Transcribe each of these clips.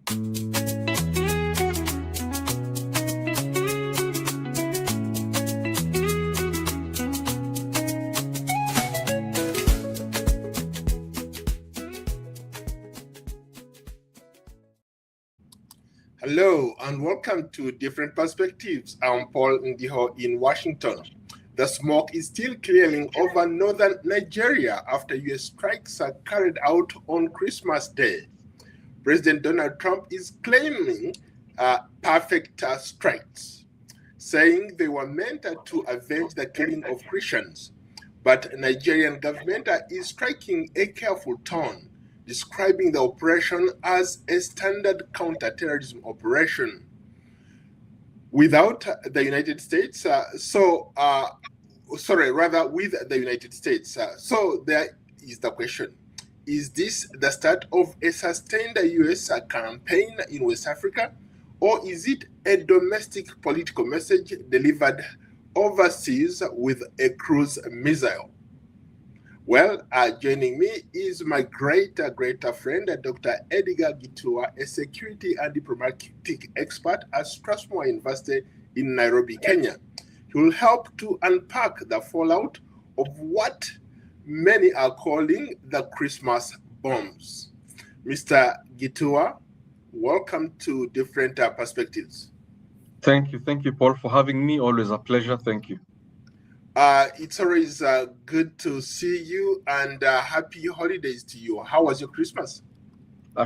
Hello and welcome to Different Perspectives. I'm Paul Ignatius in Washington. The smoke is still clearing over northern Nigeria after US strikes are carried out on Christmas Day. President Donald Trump is claiming perfect strikes, saying they were meant to avenge the killing of Christians. But Nigerian government is striking a careful tone, describing the operation as a standard counterterrorism operation. Without the United States, with the United States. So there is the question. Is this the start of a sustained US campaign in West Africa, or is it a domestic political message delivered overseas with a cruise missile? Well, joining me is my great friend, Dr. Edgar Githua, a security and diplomatic expert at Strathmore University in Nairobi, Kenya. He will help to unpack the fallout of what many are calling the Christmas bombs. Mr. Githua, welcome to Different Perspectives. Thank you, Paul, for having me. Always a pleasure. Thank you. It's always good to see you, and happy holidays to you. How was your Christmas?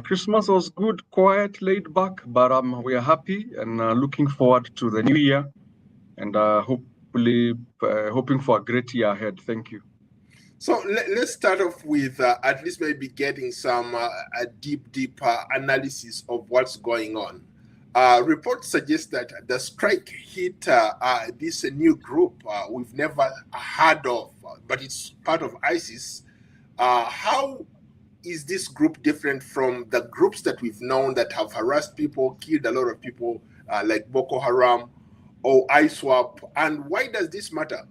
Christmas was good, quiet, laid back, but we are happy and looking forward to the new year, and hopefully hoping for a great year ahead. Thank you. So let's start off with at least maybe getting some deep analysis of what's going on. Reports suggest that the strike hit this new group we've never heard of, but it's part of ISIS. How is this group different from the groups that we've known that have harassed people, killed a lot of people, like Boko Haram or ISWAP, and why does this matter?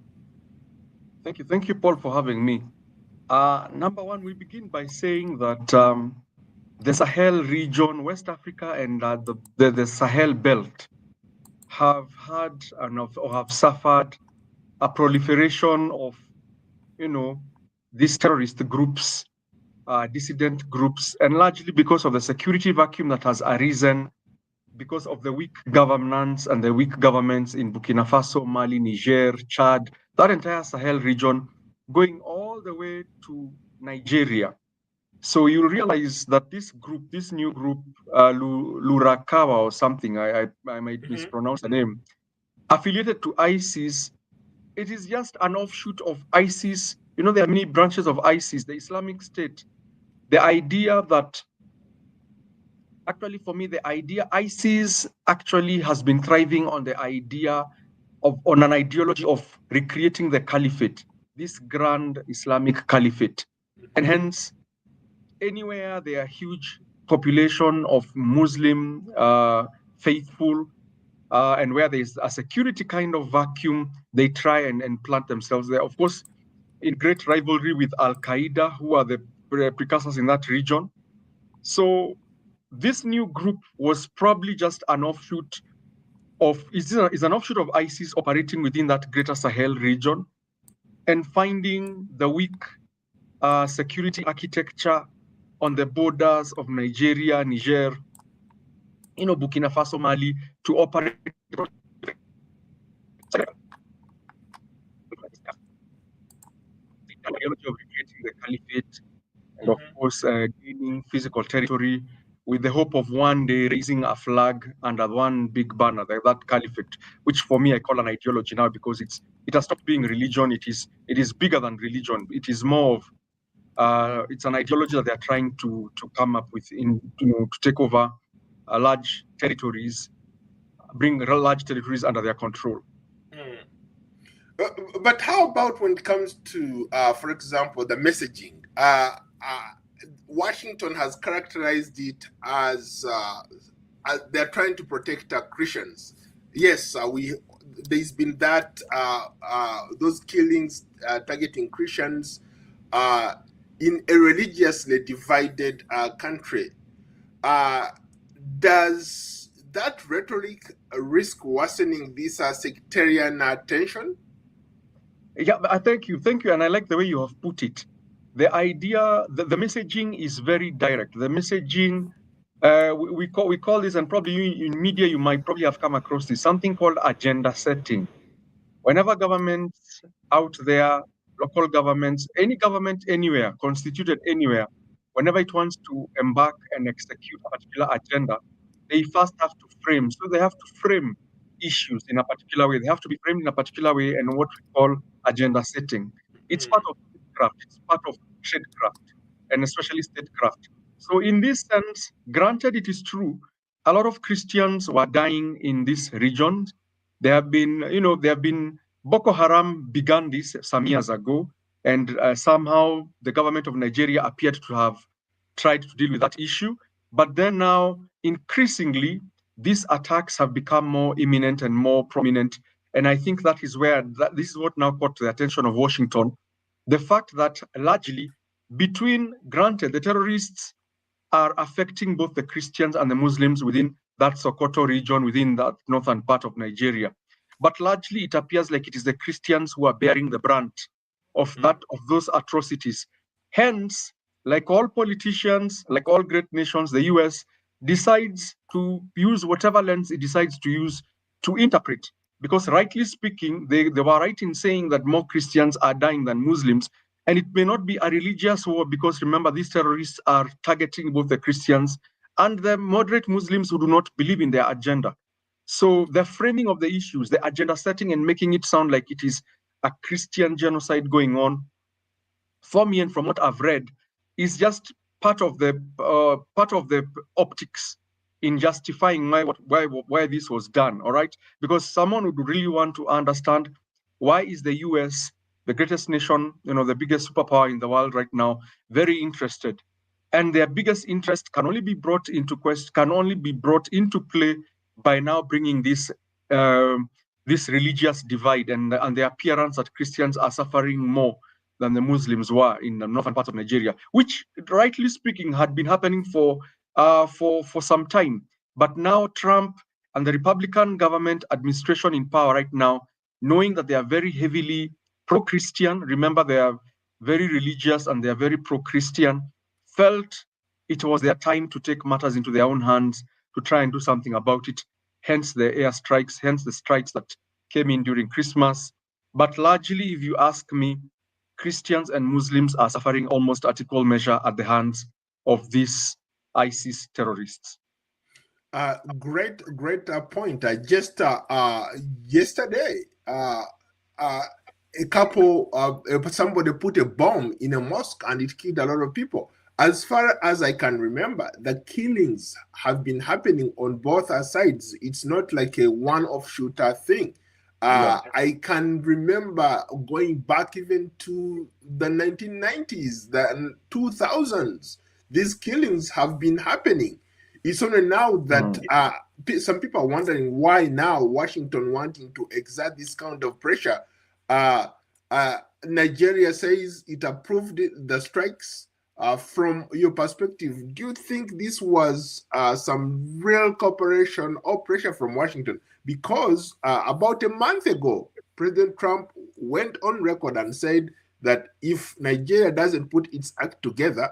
Thank you, Paul, for having me. Number one, we begin by saying that the Sahel region, West Africa, and the Sahel belt have had or have suffered a proliferation of, these terrorist groups, dissident groups, and largely because of the security vacuum that has arisen because of the weak governance and the weak governments in Burkina Faso, Mali, Niger, Chad, that entire Sahel region, going all the way to Nigeria. So you realize that this new group, Lurakawa or something, I might mispronounce the name, affiliated to ISIS, it is just an offshoot of ISIS. There are many branches of ISIS, the Islamic State. The idea that, actually for me, ISIS actually has been thriving on the idea on an ideology of recreating the caliphate, this grand Islamic caliphate. And hence, anywhere there are huge population of Muslim faithful, and where there is a security kind of vacuum, they try and plant themselves there. Of course, in great rivalry with Al-Qaeda, who are the precursors in that region. So this new group was probably just an offshoot of, is an offshoot of ISIS operating within that greater Sahel region and finding the weak security architecture on the borders of Nigeria, Niger, Burkina Faso, Mali, to operate the ideology of recreating the caliphate, and of course gaining physical territory with the hope of one day raising a flag under one big banner, that caliphate, which for me I call an ideology now because it has stopped being religion. It is bigger than religion. It is more of it's an ideology that they are trying to come up with to take over large territories, bring large territories under their control. But how about when it comes to, for example, the messaging? Washington has characterized it as they're trying to protect Christians. Yes, there's been that those killings targeting Christians in a religiously divided country. Does that rhetoric risk worsening this sectarian tension? Yeah, thank you, and I like the way you have put it. The idea, the messaging is very direct. The messaging, we call this, and probably in media you might probably have come across this, something called agenda setting. Whenever governments out there, local governments, any government anywhere, constituted anywhere, whenever it wants to embark and execute a particular agenda, they first have to frame. So they have to frame issues in a particular way. They have to be framed in a particular way, and what we call agenda setting. It's part of statecraft. It's part of statecraft, and especially statecraft. So in this sense, granted, it is true, a lot of Christians were dying in this region. There have been Boko Haram began this some years ago, and somehow the government of Nigeria appeared to have tried to deal with that issue. But then now, increasingly, these attacks have become more imminent and more prominent. And I think that is where this is what now caught the attention of Washington. The fact that largely granted, the terrorists are affecting both the Christians and the Muslims within that Sokoto region, within that northern part of Nigeria. But largely it appears like it is the Christians who are bearing the brunt of those atrocities. Hence, like all politicians, like all great nations, the US decides to use whatever lens it decides to use to interpret. Because rightly speaking, they were right in saying that more Christians are dying than Muslims. And it may not be a religious war, because remember, these terrorists are targeting both the Christians and the moderate Muslims who do not believe in their agenda. So the framing of the issues, the agenda setting, and making it sound like it is a Christian genocide going on, for me and from what I've read, is just part of the optics in justifying why this was done. All right, because someone would really want to understand, why is the US, the greatest nation, the biggest superpower in the world right now, very interested? And their biggest interest can only be brought into play by now bringing this religious divide and the appearance that Christians are suffering more than the Muslims were in the northern part of Nigeria, which, rightly speaking, had been happening for some time. But now Trump and the Republican government administration in power right now, knowing that they are very heavily pro-Christian, remember, they are very religious and they are very pro-Christian, felt it was their time to take matters into their own hands to try and do something about it. Hence the airstrikes, hence the strikes that came in during Christmas. But largely, if you ask me, Christians and Muslims are suffering almost at equal measure at the hands of these ISIS terrorists. Great point. Just yesterday, somebody put a bomb in a mosque and it killed a lot of people. As far as I can remember, the killings have been happening on both sides. It's not like a one-off shooter thing. I can remember going back even to the 1990s, the 2000s. These killings have been happening. It's only now that some people are wondering why now Washington wanting to exert this kind of pressure. Nigeria says it approved the strikes. From your perspective, do you think this was some real cooperation or pressure from Washington? Because about a month ago, President Trump went on record and said that if Nigeria doesn't put its act together,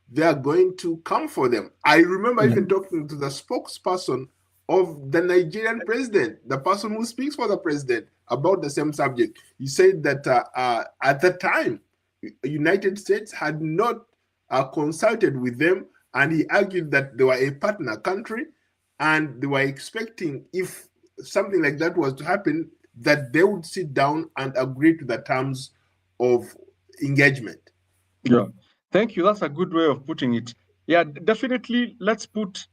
they are going to come for them. I remember even talking to the spokesperson of the Nigerian president, the person who speaks for the president, about the same subject. He said that at the time, the United States had not consulted with them, and he argued that they were a partner country and they were expecting, if something like that was to happen, that they would sit down and agree to the terms of engagement. Yeah, thank you. That's a good way of putting it. Yeah, definitely. Let's put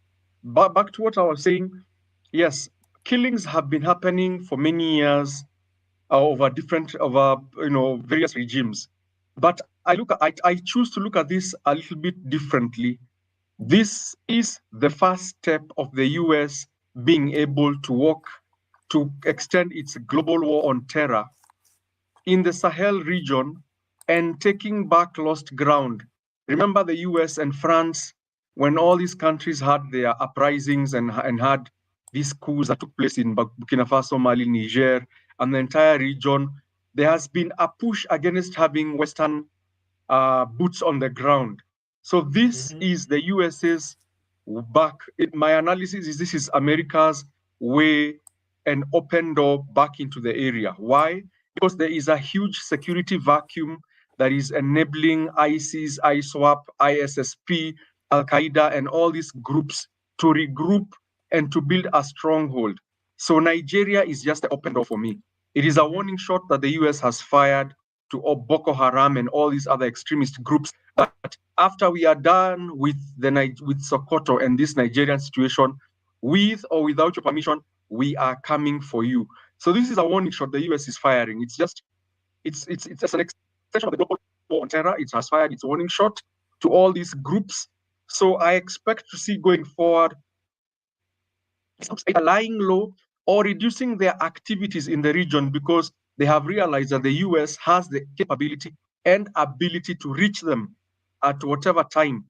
back to what I was saying. Yes, killings have been happening for many years over various regimes. But I choose to look at this a little bit differently. This is the first step of the US being able to extend its global war on terror in the Sahel region and taking back lost ground. Remember, the US and France when all these countries had their uprisings and had these coups that took place in Burkina Faso, Mali, Niger, and the entire region, there has been a push against having Western boots on the ground. So this is the US's back. My analysis is this is America's way and open door back into the area. Why? Because there is a huge security vacuum that is enabling ISIS, ISWAP, ISSP, Al-Qaeda, and all these groups to regroup and to build a stronghold. So Nigeria is just an open door for me. It is a warning shot that the US has fired to Boko Haram and all these other extremist groups. But after we are done with Sokoto and this Nigerian situation, with or without your permission, we are coming for you. So this is a warning shot the US is firing. It's just an extension of the global war on terror. It has fired its warning shot to all these groups. So I expect to see going forward either lying low or reducing their activities in the region, because they have realized that the US has the capability and ability to reach them at whatever time,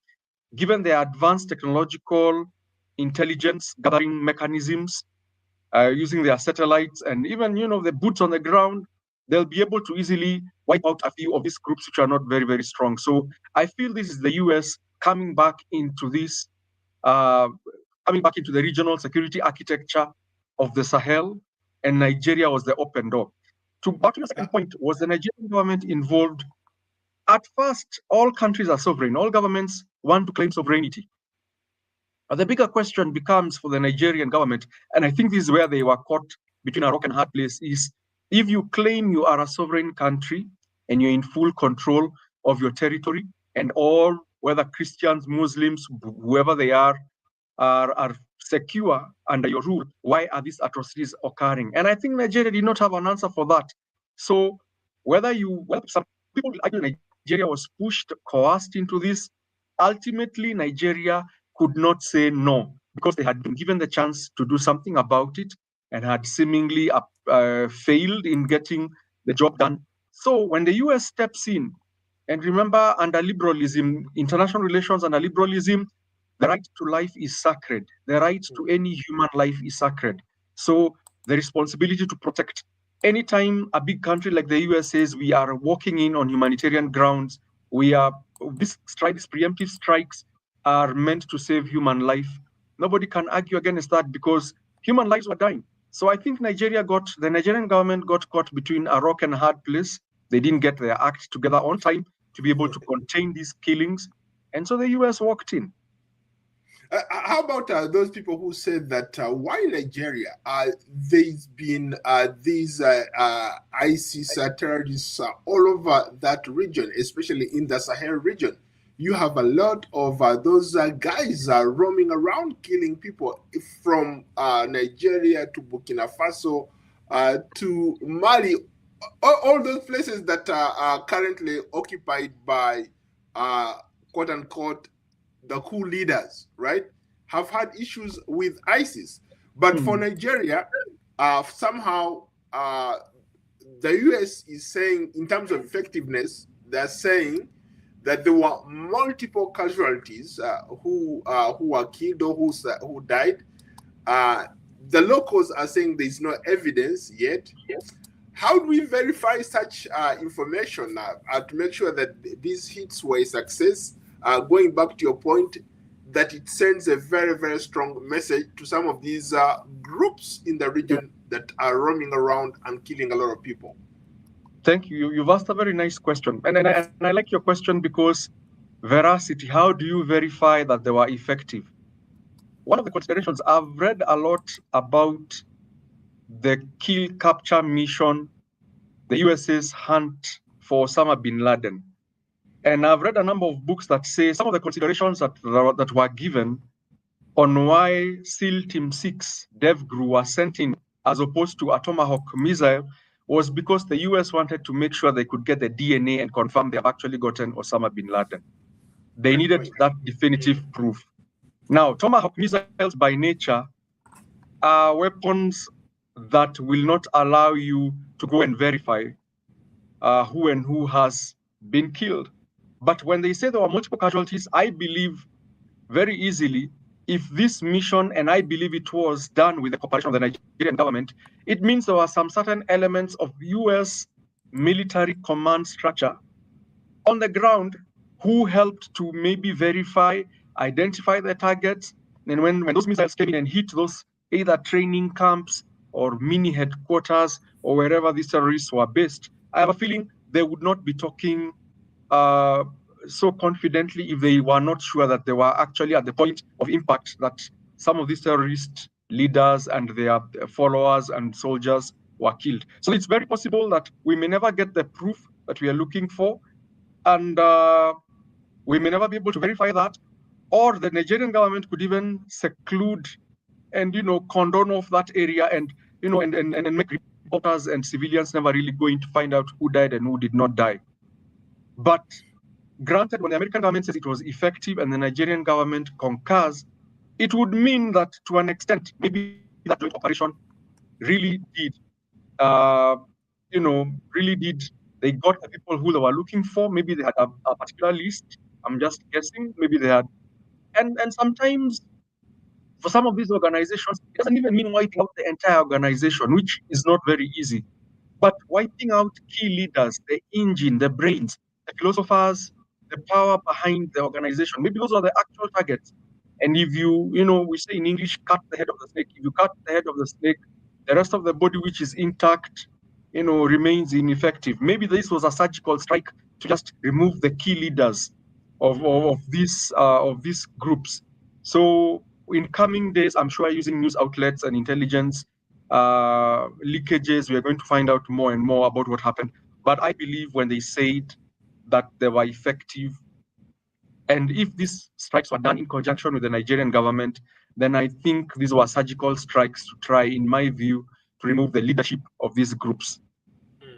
given their advanced technological intelligence gathering mechanisms, using their satellites and even, the boots on the ground. They'll be able to easily wipe out a few of these groups which are not very, very strong. So I feel this is the US coming back into this, coming back into the regional security architecture of the Sahel, and Nigeria was the open door. To back to your second point, was the Nigerian government involved? At first, all countries are sovereign. All governments want to claim sovereignty. But the bigger question becomes for the Nigerian government, and I think this is where they were caught between a rock and a hard place, is if you claim you are a sovereign country and you're in full control of your territory, and all, whether Christians, Muslims, whoever they are secure under your rule, why are these atrocities occurring? And I think Nigeria did not have an answer for that. So some people will argue Nigeria was pushed, coerced into this. Ultimately, Nigeria could not say no, because they had been given the chance to do something about it and had seemingly failed in getting the job done. So when the US steps in, and remember, under liberalism, international relations under liberalism, the right to life is sacred. The right to any human life is sacred. So the responsibility to protect. Anytime a big country like the US says we are walking in on humanitarian grounds, these preemptive strikes are meant to save human life. Nobody can argue against that, because human lives were dying. So I think the Nigerian government got caught between a rock and a hard place. They didn't get their act together on time to be able to contain these killings. And so the US walked in. How about those people who said that why Nigeria? There's been these ISIS terrorists all over that region, especially in the Sahel region. You have a lot of those guys roaming around killing people from Nigeria to Burkina Faso to Mali, all those places that are currently occupied by quote unquote the coup leaders, right, have had issues with ISIS. But for Nigeria, somehow the US is saying, in terms of effectiveness, they're saying that there were multiple casualties who were killed or who died. The locals are saying there's no evidence yet. How do we verify such information to make sure that these hits were a success? Going back to your point, that it sends a very, very strong message to some of these groups in the region that are roaming around and killing a lot of people. Thank you. You've asked a very nice question. And I like your question because veracity, how do you verify that they were effective? One of the considerations, I've read a lot about the kill capture mission, the US's hunt for Osama bin Laden. And I've read a number of books that say some of the considerations that were given on why SEAL Team 6 DevGru was sent in as opposed to a Tomahawk missile was because the US wanted to make sure they could get the DNA and confirm they have actually gotten Osama bin Laden. They needed that definitive proof. Now, Tomahawk missiles by nature are weapons that will not allow you to go and verify who and who has been killed. But when they say there were multiple casualties, I believe very easily if this mission, and I believe it was done with the cooperation of the Nigerian government, it means there were some certain elements of US military command structure on the ground who helped to maybe verify, identify the targets. And when those missiles came in and hit those either training camps or mini headquarters or wherever these terrorists were based, I have a feeling they would not be talking so confidently if they were not sure that they were actually at the point of impact that some of these terrorist leaders and their followers and soldiers were killed. So it's very possible that we may never get the proof that we are looking for, and we may never be able to verify that, or the Nigerian government could even seclude and condone off that area, and and make reporters and civilians never really going to find out who died and who did not die. But granted, when the American government says it was effective and the Nigerian government concurs, it would mean that to an extent, maybe that joint operation really did, really did. They got the people who they were looking for. Maybe they had a particular list. I'm just guessing. Maybe they had, and sometimes for some of these organizations, it doesn't even mean wiping out the entire organization, which is not very easy. But wiping out key leaders, the engine, the brains, the philosophers, the power behind the organization, maybe those are the actual targets. And if we say in English, cut the head of the snake. If you cut the head of the snake, the rest of the body, which is intact, remains ineffective. Maybe this was a surgical strike to just remove the key leaders of these groups. So in coming days, I'm sure using news outlets and intelligence leakages, we are going to find out more and more about what happened. But I believe when they said that they were effective, and if these strikes were done in conjunction with the Nigerian government, then I think these were surgical strikes to try, in my view, to remove the leadership of these groups.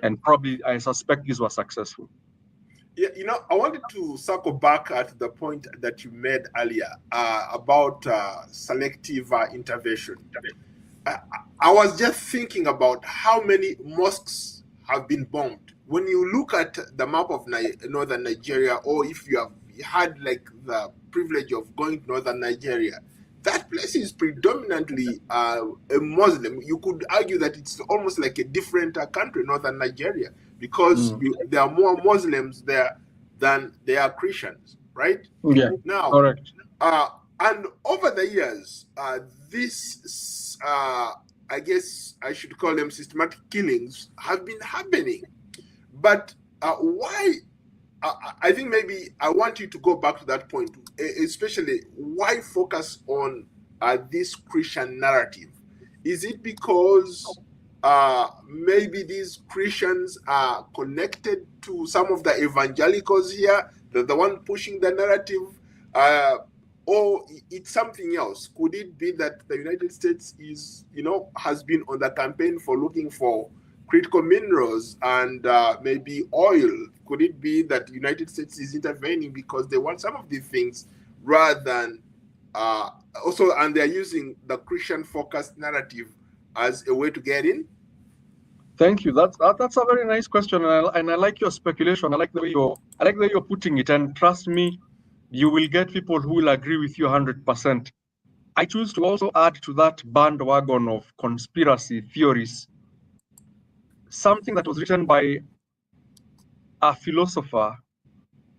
And probably, I suspect these were successful. Yeah, I wanted to circle back at the point that you made earlier about selective intervention. I was just thinking about how many mosques have been bombed. When you look at the map of northern Nigeria, or if you have had like the privilege of going to northern Nigeria, that place is predominantly a Muslim. You could argue that it's almost like a different country, northern Nigeria, because there are more Muslims there than there are Christians, right? Yeah, now, correct. And over the years, this, I guess I should call them systematic killings, have been happening. But why? I think maybe I want you to go back to that point, especially why focus on this Christian narrative? Is it because maybe these Christians are connected to some of the evangelicals here, the one pushing the narrative, or it's something else? Could it be that the United States is, has been on the campaign for looking for critical minerals and maybe oil? Could it be that the United States is intervening because they want some of these things rather than also, and they're using the Christian-focused narrative as a way to get in? Thank you. That's a very nice question, and I like your speculation. I like the way you're putting it, and trust me, you will get people who will agree with you 100%. I choose to also add to that bandwagon of conspiracy theories something that was written by a philosopher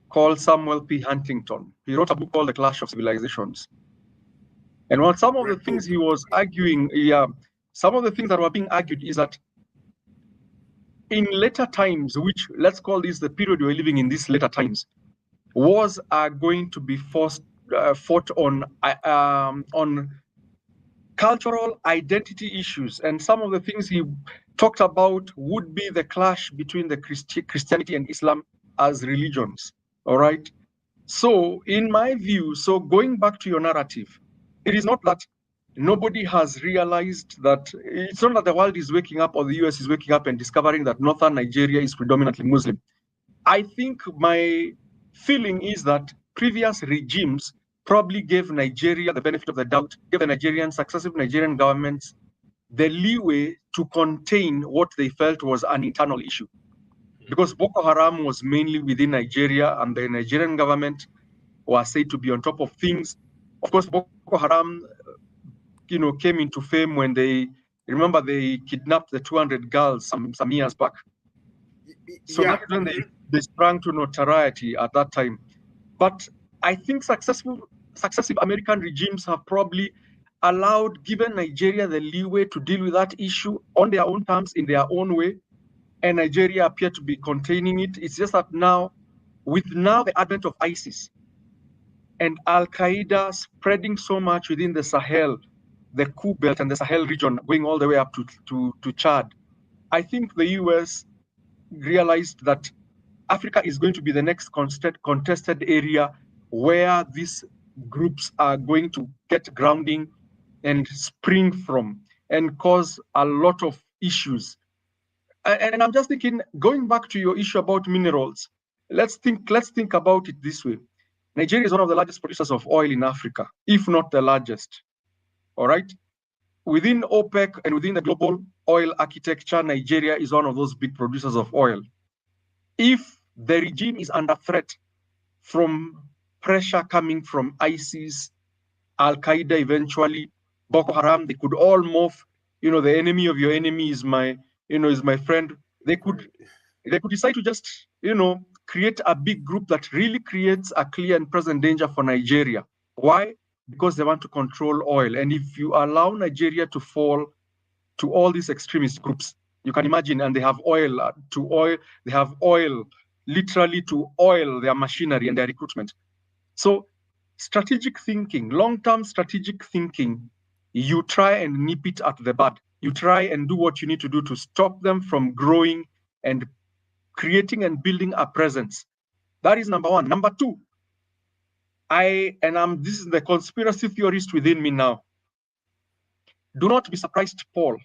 called Samuel P. Huntington. He wrote a book called The Clash of Civilizations. And what some of the things he was arguing, some of the things that were being argued is that in later times, which let's call this the period we're living in, these later times, wars are going to be fought on cultural identity issues. And some of the things he talked about would be the clash between the Christianity and Islam as religions. All right. So in my view, so going back to your narrative, it is not that nobody has realized that, it's not that the world is waking up or the US is waking up and discovering that northern Nigeria is predominantly Muslim. I think my feeling is that previous regimes probably gave Nigeria the benefit of the doubt, gave the successive Nigerian governments the leeway to contain what they felt was an internal issue. Because Boko Haram was mainly within Nigeria, and the Nigerian government was said to be on top of things. Of course, Boko Haram, came into fame when they kidnapped the 200 girls some years back. So Yeah. that's when they sprang to notoriety at that time. But I think successive American regimes have probably given Nigeria the leeway to deal with that issue on their own terms, in their own way, and Nigeria appeared to be containing it. It's just that now, with the advent of ISIS and Al-Qaeda spreading so much within the Sahel, the Coup Belt and the Sahel region, going all the way up to Chad, I think the US realized that Africa is going to be the next contested area where these groups are going to get grounding and spring from and cause a lot of issues. And I'm just thinking, going back to your issue about minerals, let's think about it this way. Nigeria is one of the largest producers of oil in Africa, if not the largest. All right. Within OPEC and within the global oil architecture, Nigeria is one of those big producers of oil. If the regime is under threat from pressure coming from ISIS, Al-Qaeda, eventually Boko Haram, they could all morph. The enemy of your enemy is my friend. They could decide to just, create a big group that really creates a clear and present danger for Nigeria. Why? Because they want to control oil. And if you allow Nigeria to fall to all these extremist groups, you can imagine, and they have they have oil literally to oil their machinery and their recruitment. So strategic thinking, long-term strategic thinking, you try and nip it at the bud. You try and do what you need to do to stop them from growing and creating and building a presence. That is number one. Number two, this is the conspiracy theorist within me now. Do not be surprised, Paul,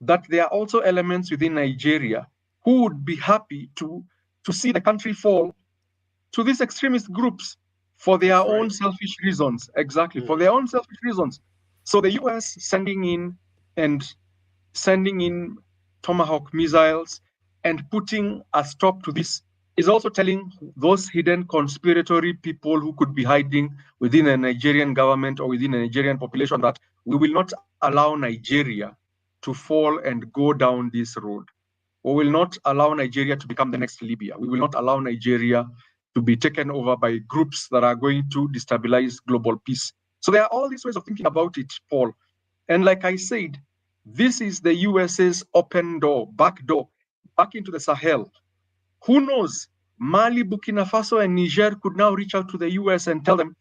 that there are also elements within Nigeria who would be happy to see the country fall to these extremist groups for their own selfish reasons. Exactly, for their own selfish reasons. So the US sending in Tomahawk missiles and putting a stop to this is also telling those hidden conspiratory people who could be hiding within the Nigerian government or within the Nigerian population that we will not allow Nigeria to fall and go down this road. We will not allow Nigeria to become the next Libya. We will not allow Nigeria to be taken over by groups that are going to destabilize global peace. So there are all these ways of thinking about it, Paul. And like I said, this is the US's open door, back into the Sahel. Who knows? Mali, Burkina Faso, and Niger could now reach out to the US and tell them,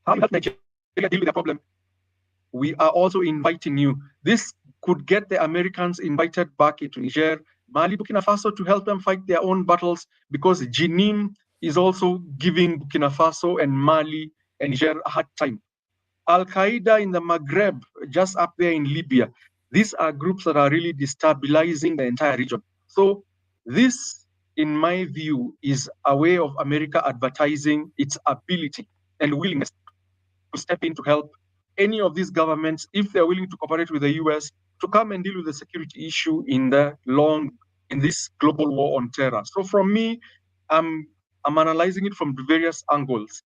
how do you help Nigeria deal with the problem? We are also inviting you. This could get the Americans invited back into Niger, Mali, Burkina Faso to help them fight their own battles, because Jenin is also giving Burkina Faso and Mali and Niger a hard time. Al-Qaeda in the Maghreb, just up there in Libya. These are groups that are really destabilizing the entire region. So this, in my view, is a way of America advertising its ability and willingness to step in to help any of these governments, if they're willing to cooperate with the US, to come and deal with the security issue in this global war on terror. So from me, I'm analyzing it from various angles.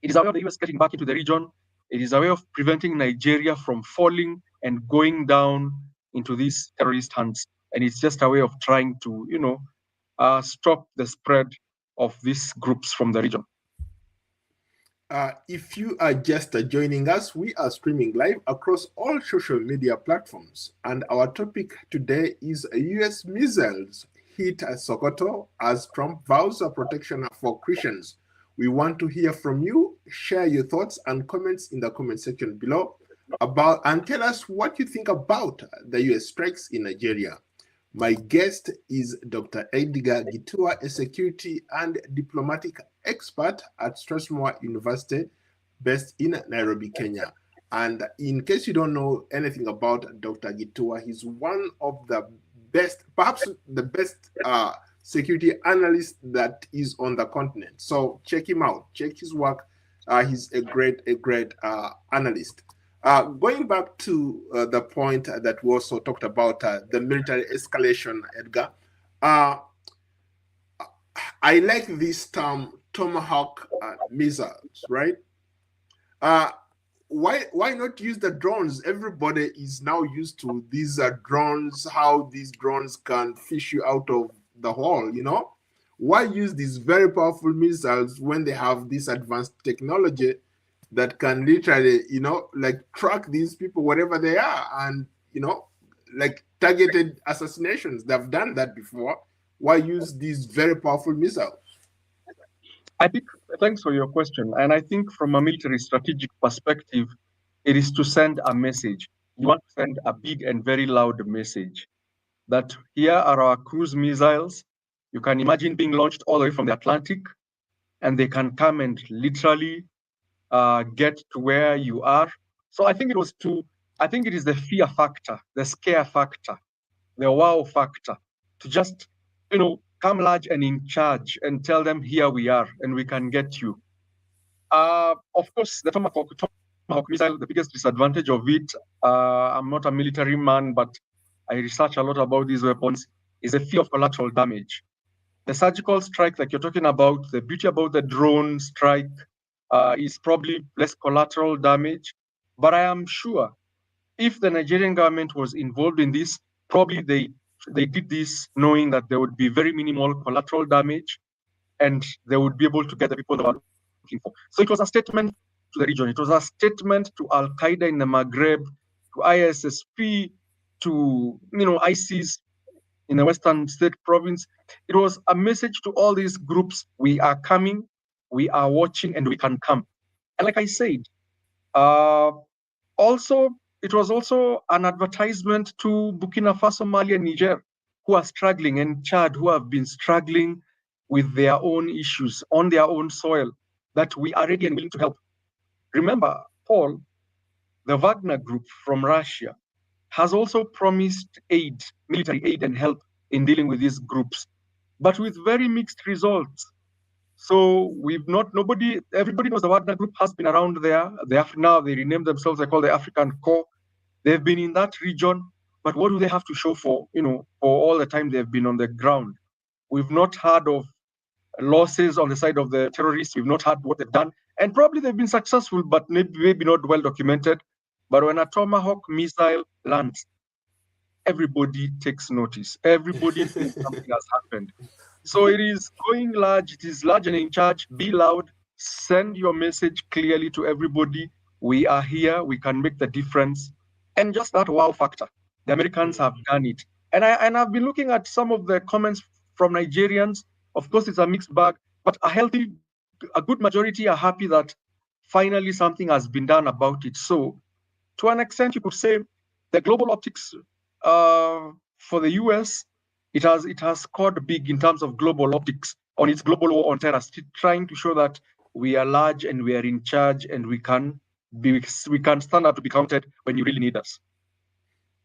It is a way of the US getting back into the region. It is a way of preventing Nigeria from falling and going down into these terrorist hands. And it's just a way of trying to, stop the spread of these groups from the region. If you are just joining us, we are streaming live across all social media platforms. And our topic today is US missiles hit Sokoto as Trump vows a protection for Christians. We want to hear from you. Share your thoughts and comments in the comment section below and tell us what you think about the US strikes in Nigeria. My guest is Dr. Edgar Githua, a security and diplomatic expert at Strathmore University, based in Nairobi, Kenya. And in case you don't know anything about Dr. Githua, he's one of the best, perhaps the best security analyst that is on the continent. So check him out, check his work. He's a great analyst. Going back to the point that we also talked about, the military escalation, Edgar, I like this term Tomahawk missiles, right? Why not use the drones? Everybody is now used to these drones, how these drones can fish you out of the hole, Why use these very powerful missiles when they have this advanced technology that can literally, like track these people wherever they are and, like targeted assassinations? They've done that before. Why use these very powerful missiles? I think, thanks for your question. And I think from a military strategic perspective, it is to send a message. You want to send a big and very loud message that here are our cruise missiles. You can imagine being launched all the way from the Atlantic, and they can come and literally get to where you are. So I think it is the fear factor, the scare factor, the wow factor, to just, come large and in charge and tell them, here we are and we can get you. Of course, the Tomahawk missile, the biggest disadvantage of it, I'm not a military man, but I research a lot about these weapons, is the fear of collateral damage. The surgical strike, like you're talking about, the beauty about the drone strike is probably less collateral damage. But I am sure if the Nigerian government was involved in this, probably they did this knowing that there would be very minimal collateral damage and they would be able to get the people they were looking for. So it was a statement to the region. It was a statement to Al-Qaeda in the Maghreb, to ISSP, to ISIS in the Western State province. It was a message to all these groups: we are coming, we are watching, and we can come. And like I said, it was also an advertisement to Burkina Faso, Mali, and Niger, who are struggling, and Chad, who have been struggling with their own issues on their own soil, that we are ready and willing to help. Remember, Paul, the Wagner Group from Russia has also promised aid, military aid and help in dealing with these groups, but with very mixed results. So everybody knows the Wagner Group has been around there. Now they renamed themselves, they call the African Corps. They've been in that region, but what do they have to show for all the time they've been on the ground? We've not heard of losses on the side of the terrorists. We've not heard what they've done. And probably they've been successful, but maybe not well documented. But when a Tomahawk missile lands, everybody takes notice. Everybody thinks something has happened. So it is going large. It is large and in charge. Be loud. Send your message clearly to everybody. We are here. We can make the difference. And just that wow factor. The Americans have done it. And I've been looking at some of the comments from Nigerians. Of course, it's a mixed bag, but a good majority are happy that finally something has been done about it. So to an extent, you could say the global optics for the US, it has scored big in terms of global optics on its global war on terror, trying to show that we are large and we are in charge and we can stand up to be counted when you really need us.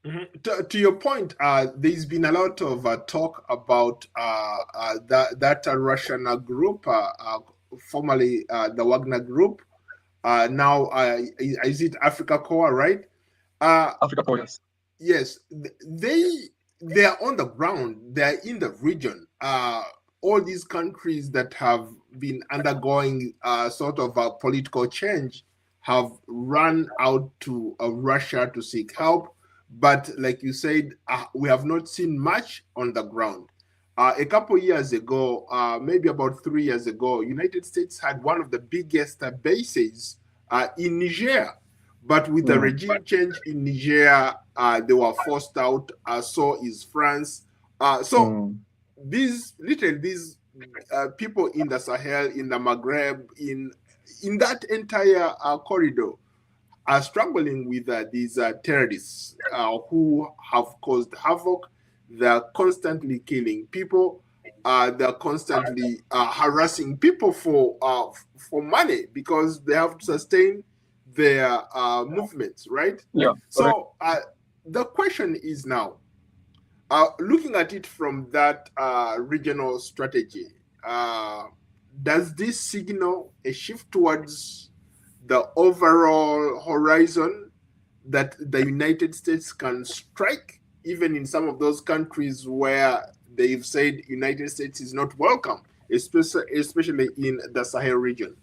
Mm-hmm. To your point, there's been a lot of talk about that Russian group, formerly the Wagner Group. Now, is it Africa Corps, right? Africa Corps, yes. Yes, they are on the ground. They are in the region. All these countries that have been undergoing sort of a political change have run out to Russia to seek help. But like you said, we have not seen much on the ground. A couple years ago, maybe about 3 years ago, United States had one of the biggest bases in Niger. But with the regime change in Niger, they were forced out. So is France. These people in the Sahel, in the Maghreb, in that entire corridor are struggling with these terrorists who have caused havoc. They're constantly killing people. They're constantly harassing people for money because they have to sustain their movements, right? Yeah. So the question is now, looking at it from that regional strategy, does this signal a shift towards the overall horizon that the United States can strike, even in some of those countries where they've said United States is not welcome, especially in the Sahel region?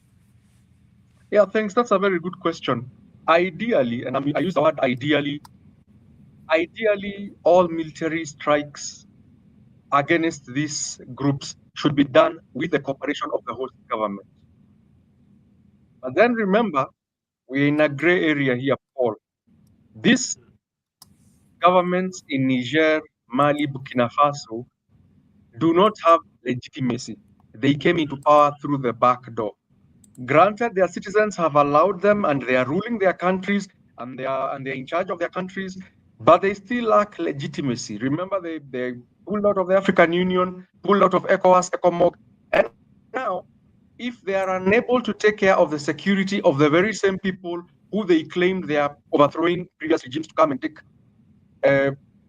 Yeah, thanks. That's a very good question. Ideally, and I use the word ideally, all military strikes against these groups should be done with the cooperation of the host government. But then remember, we're in a gray area here, Paul. These governments in Niger, Mali, Burkina Faso do not have legitimacy. They came into power through the back door. Granted, their citizens have allowed them and they are ruling their countries and they're in charge of their countries, but they still lack legitimacy. Remember, they pulled out of the African Union, pulled out of ECOWAS, ECOMOG, and now, if they are unable to take care of the security of the very same people who they claimed they are overthrowing previous regimes to come and take,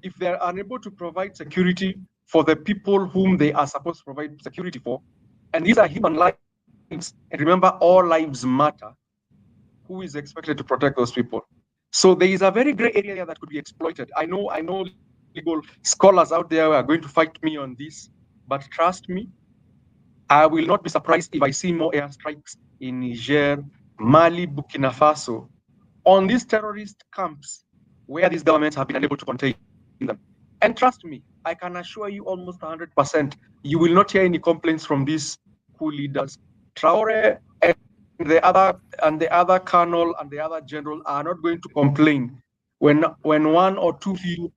if they are unable to provide security for the people whom they are supposed to provide security for, and these are human lives, and remember, all lives matter, who is expected to protect those people? So there is a very gray area that could be exploited. I know legal scholars out there are going to fight me on this, but trust me, I will not be surprised if I see more airstrikes in Niger, Mali, Burkina Faso, on these terrorist camps where these governments have been unable to contain them. And trust me, I can assure you almost 100%, you will not hear any complaints from these coup leaders. Traore and the other colonel and the other general are not going to complain when one or two few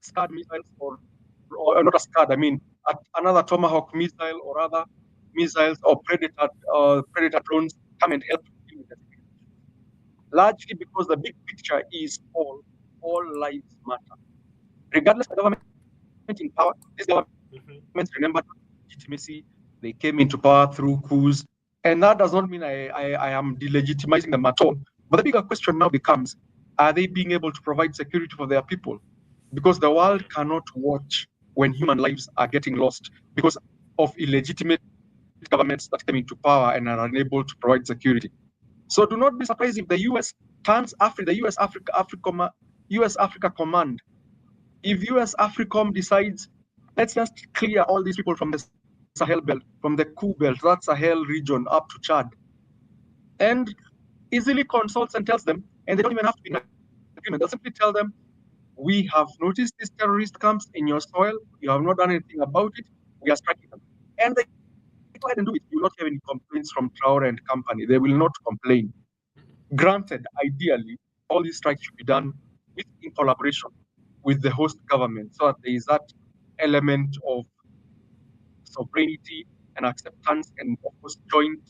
Scud missiles or not a Scud, I mean another Tomahawk missile or other missiles or predator drones come and help you with the situation. Largely because the big picture is all lives matter. Regardless of the government in power, these governments remember legitimacy. They came into power through coups, and that does not mean I am delegitimizing them at all. But the bigger question now becomes, are they being able to provide security for their people? Because the world cannot watch when human lives are getting lost because of illegitimate governments that came into power and are unable to provide security. So do not be surprised if the US turns the US Africa Command. If US AFRICOM decides, let's just clear all these people from the Sahel belt, from the Coup belt, that Sahel region up to Chad, and easily consults and tells them, and they don't even have to be in agreement. They'll simply tell them, we have noticed these terrorist camps in your soil. You have not done anything about it. We are striking them. And they go ahead and do it. You will not have any complaints from Traore and company. They will not complain. Granted, ideally, all these strikes should be done in collaboration with the host government, so that there is that element of sovereignty and acceptance and, of course, joint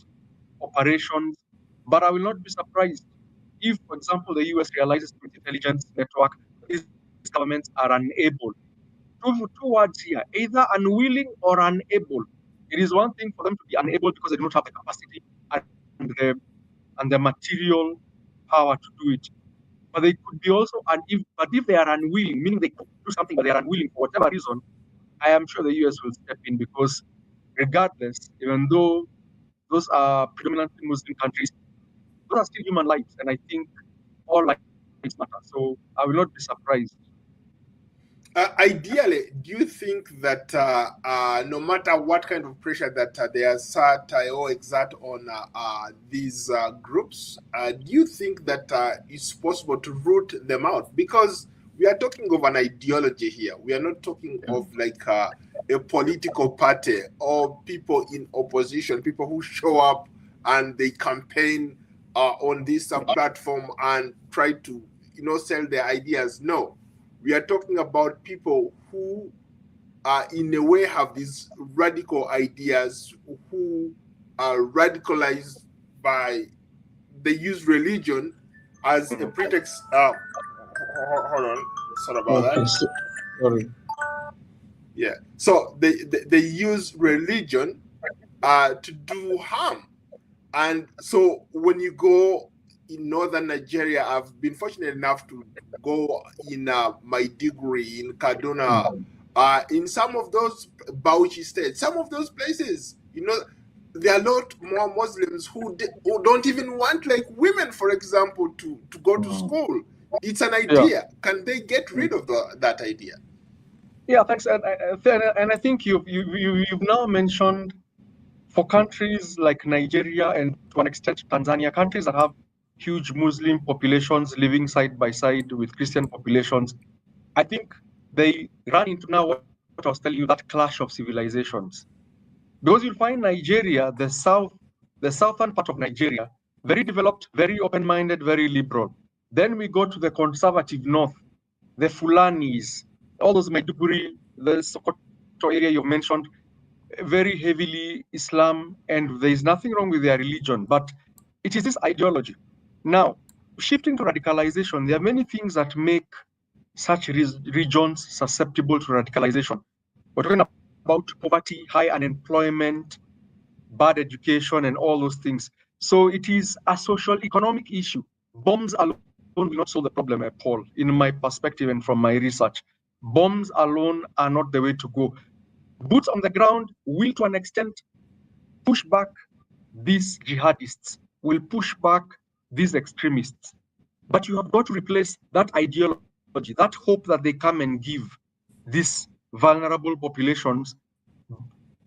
operations. But I will not be surprised if, for example, the US realizes through its intelligence network that these governments are unable. Two words here, either unwilling or unable. It is one thing for them to be unable because they do not have the capacity and the material power to do it. But they could be also, if they are unwilling, meaning they could do something, but they are unwilling for whatever reason, I am sure the US will step in because regardless, even though those are predominantly Muslim countries, those are still human lives. And I think all lives matter. So I will not be surprised. Ideally, do you think that no matter what kind of pressure that they assert or exert on these groups, do you think that it's possible to root them out? Because we are talking of an ideology here. We are not talking of like a political party or people in opposition, people who show up and they campaign on this platform and try to, sell their ideas. No. We are talking about people who, in a way, have these radical ideas, who are radicalized by, they use religion as a pretext. Hold on, sorry about that. Sorry. Yeah, so they use religion to do harm, and so when you go in northern Nigeria, I've been fortunate enough to go in my degree in Kaduna, in some of those Bauni states, some of those places, there are a lot more Muslims who don't even want, like women, for example, to go to school. It's an idea. Yeah. Can they get rid of that idea? Yeah, thanks. And I think you've now mentioned for countries like Nigeria and to an extent Tanzania, countries that have huge Muslim populations living side by side with Christian populations, I think they run into now what I was telling you, that clash of civilizations. Because you'll find Nigeria, the southern part of Nigeria, very developed, very open-minded, very liberal. Then we go to the conservative north, the Fulanis, all those Maiduguri, the Sokoto area you mentioned, very heavily Islam, and there is nothing wrong with their religion, but it is this ideology. Now, shifting to radicalization, there are many things that make such regions susceptible to radicalization. We're talking about poverty, high unemployment, bad education, and all those things. So it is a social economic issue. Bombs alone will not solve the problem, Paul, in my perspective and from my research. Bombs alone are not the way to go. Boots on the ground will, to an extent, push back these jihadists, will push back these extremists. But you have got to replace that ideology, that hope that they come and give these vulnerable populations.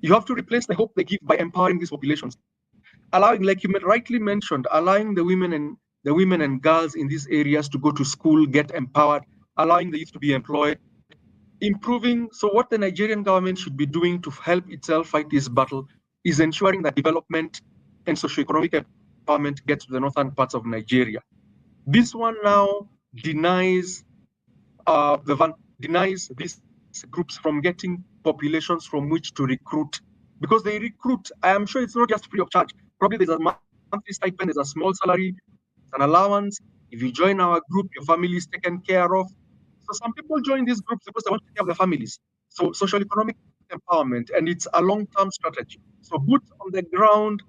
You have to replace the hope they give by empowering these populations, allowing, like you rightly mentioned, allowing the women and girls in these areas to go to school, get empowered, allowing the youth to be employed, improving. So what the Nigerian government should be doing to help itself fight this battle is ensuring that development and socioeconomic empowerment get to the northern parts of Nigeria. This one now denies denies these groups from getting populations from which to recruit, because they recruit. I am sure it's not just free of charge. Probably there's a monthly stipend, there's a small salary, an allowance. If you join our group, your family is taken care of. So some people join these groups because they want to take care of their families. So social economic empowerment, and it's a long-term strategy. So boots on the ground,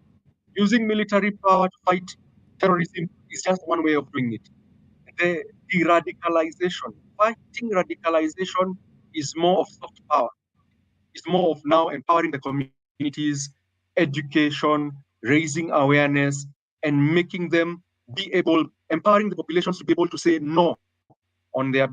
using military power to fight terrorism is just one way of doing it. The de-radicalization, fighting radicalization is more of soft power. It's more of now empowering the communities, education, raising awareness, and making them be able, empowering the populations to be able to say no on their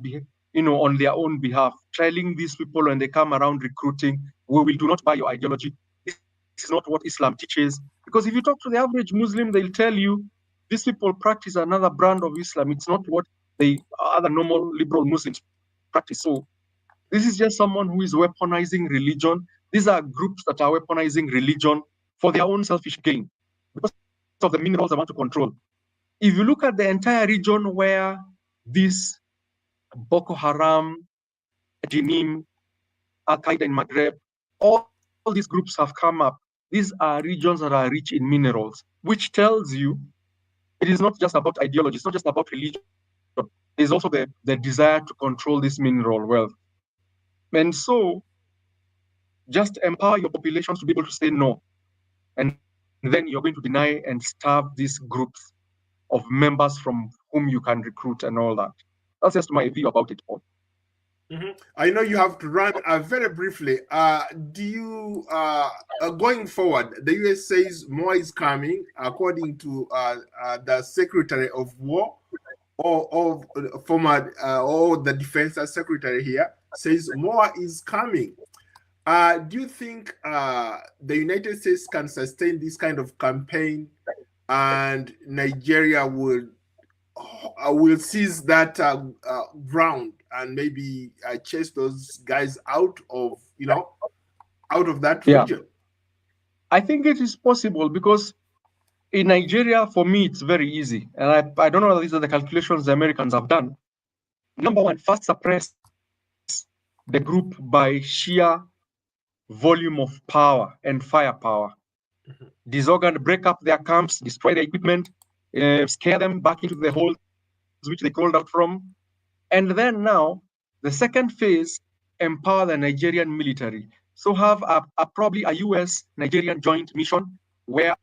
on their own behalf, telling these people when they come around recruiting, we do not buy your ideology. This is not what Islam teaches. Because if you talk to the average Muslim, they'll tell you these people practice another brand of Islam. It's not what the other normal liberal Muslims practice. So this is just someone who is weaponizing religion. These are groups that are weaponizing religion for their own selfish gain because of the minerals they want to control. If you look at the entire region where this Boko Haram, Jinim, Al-Qaeda in Maghreb, all these groups have come up. These are regions that are rich in minerals, which tells you it is not just about ideology, it's not just about religion. There's also the desire to control this mineral wealth. And so just empower your populations to be able to say no. And then you're going to deny and starve these groups of members from whom you can recruit and all that. That's just my view about it, Paul. I know you have to run very briefly. Do you, going forward, the US says more is coming, according to the Secretary of War, or former, or the Defense Secretary here, says more is coming. Do you think the United States can sustain this kind of campaign, and Nigeria will seize that ground and maybe chase those guys out of that region? I think it is possible because in Nigeria, for me, it's very easy. And I don't know whether these are the calculations the Americans have done. Number one, first suppress the group by sheer volume of power and firepower. Disorgan, break up their camps, destroy their equipment, scare them back into the holes which they crawled out from. And then now, the second phase, empower the Nigerian military. So have probably a US-Nigerian joint mission where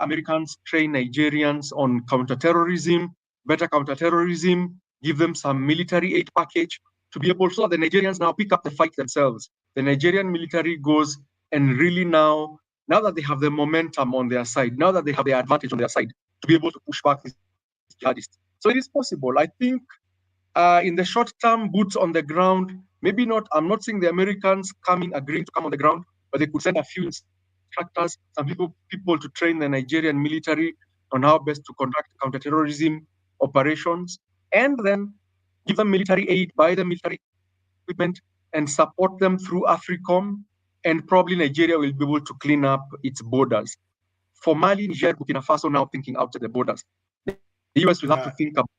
Americans train Nigerians on counterterrorism, better counterterrorism, give them some military aid package to be able, so the Nigerians now pick up the fight themselves. The Nigerian military goes and really now that they have the momentum on their side, now that they have the advantage on their side, to be able to push back these jihadists. So it is possible. I think in the short term, boots on the ground, maybe not, I'm not saying the Americans agreeing to come on the ground, but they could send a few instructors, some people to train the Nigerian military on how best to conduct counterterrorism operations, and then give them military aid, buy them military equipment, and support them through AFRICOM, and probably Nigeria will be able to clean up its borders. For Mali, Niger, Burkina Faso now thinking outside the borders. The US will have to think about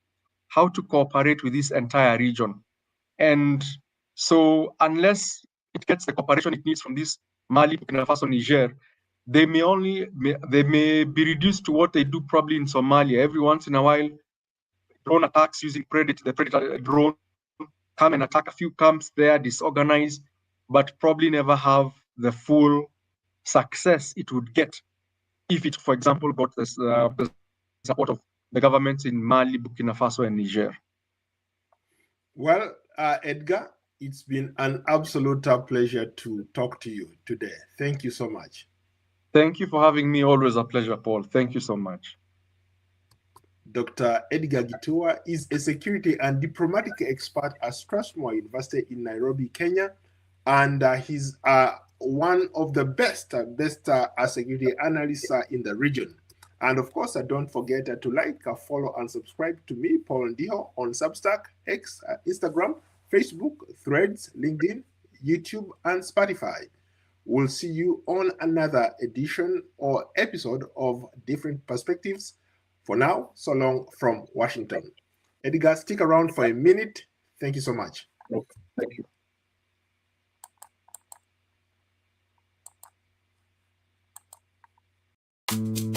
how to cooperate with this entire region. And so unless it gets the cooperation it needs from this Mali, Burkina Faso, Niger, they may be reduced to what they do probably in Somalia. Every once in a while, drone attacks using the Predator drone come and attack a few camps there, disorganized, but probably never have the full success it would get if it, for example, got the support of the governments in Mali, Burkina Faso, and Niger. Well, Edgar, it's been an absolute pleasure to talk to you today. Thank you so much. Thank you for having me. Always a pleasure, Paul. Thank you so much. Dr. Edgar Githua is a security and diplomatic expert at Strathmore University in Nairobi, Kenya, and he's one of the best security analysts in the region. And of course, don't forget to like, follow, and subscribe to me, Paul Ndiho, on Substack, X, Instagram, Facebook, Threads, LinkedIn, YouTube, and Spotify. We'll see you on another edition or episode of Different Perspectives. For now, so long from Washington. Edgar, stick around for a minute. Thank you so much. Thank you.